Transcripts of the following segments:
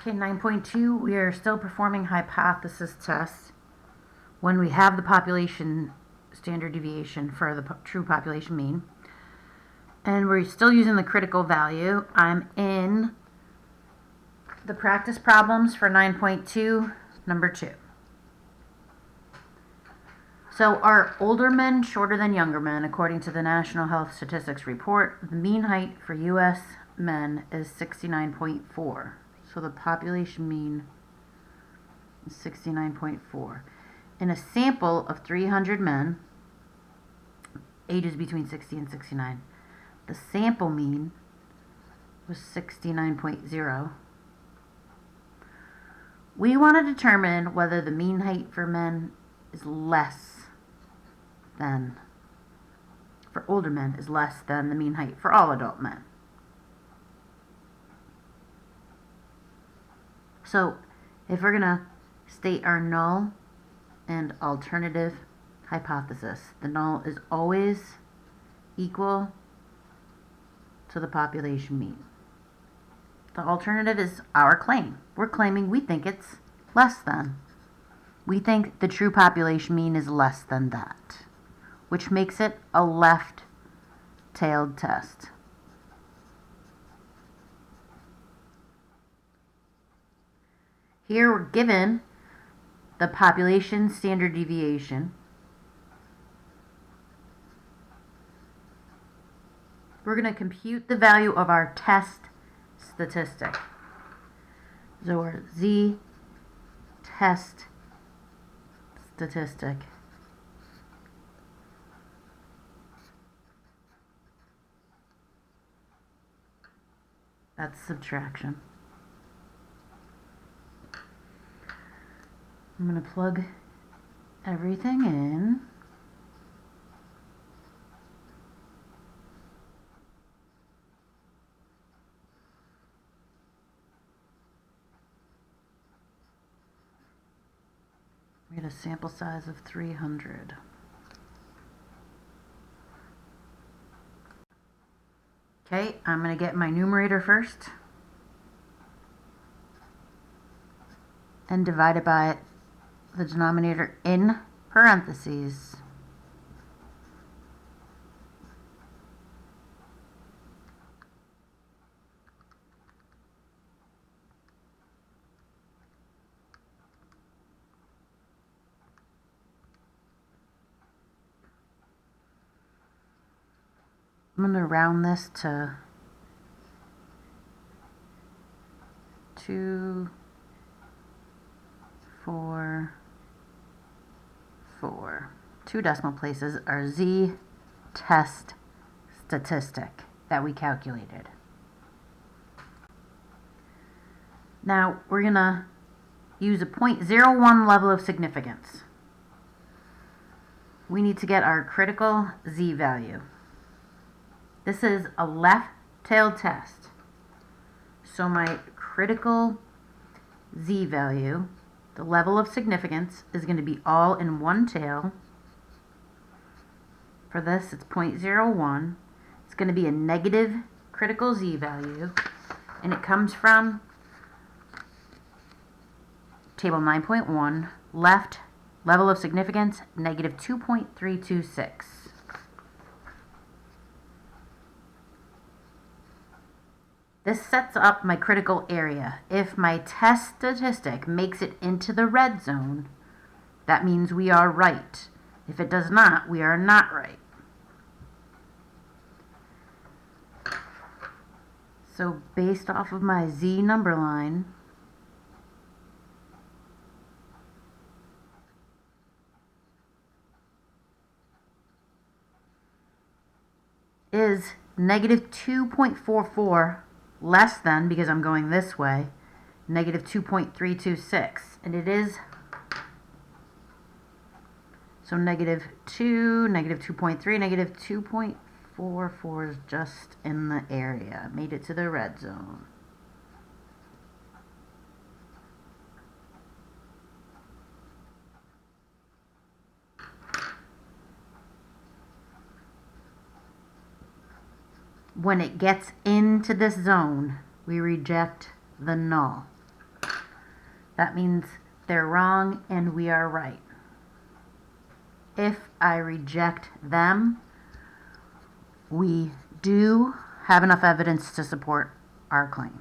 Okay, 9.2, we are still performing hypothesis tests when we have the population standard deviation for the true population mean. And we're still using the critical value. I'm in the practice problems for 9.2, number 2. So are older men shorter than younger men? According to the National Health Statistics Report, the mean height for U.S. men is 69.4. So the population mean is 69.4. In a sample of 300 men, ages between 60 and 69, the sample mean was 69.0. We want to determine whether the mean height for men is less than, for older men, is less than the mean height for all adult men. So if we're going to state our null and alternative hypothesis, the null is always equal to the population mean. The alternative is our claim. We're claiming we think it's less than. We think the true population mean is less than that, which makes it a left-tailed test. Here we're given the population standard deviation. We're going to compute the value of our test statistic. So our Z test statistic. That's subtraction. I'm going to plug everything in. We had a sample size of 300. Okay, I'm going to get my numerator first and divide it by the denominator in parentheses. I'm going to round this to 2, 4, 4. 2 decimal places are Z test statistic that we calculated. Now we're going to use a 0.01 level of significance. We need to get our critical Z value. This is a left-tailed test. So my critical Z value, the level of significance, is going to be all in one tail. For this, it's 0.01. It's going to be a negative critical Z value, and it comes from table 9.1, left, level of significance, negative 2.326. This sets up my critical area. If my test statistic makes it into the red zone, that means we are right. If it does not, we are not right. So based off of my Z number line, is negative 2.44 less than, because I'm going this way, negative 2.326, and it is, so negative 2, negative 2.3, negative 2.44 is just in the area, made it to the red zone. When it gets into this zone, we reject the null. That means they're wrong and we are right. If I reject them, we do have enough evidence to support our claim.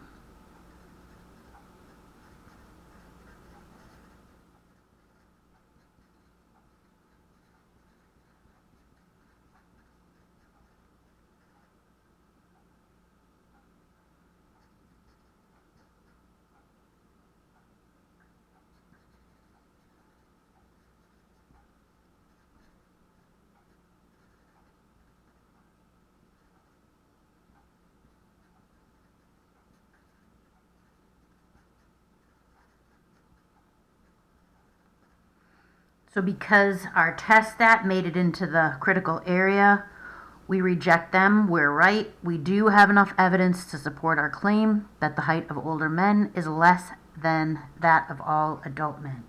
So because our test stat made it into the critical area, we reject them. We're right. We do have enough evidence to support our claim that the height of older men is less than that of all adult men.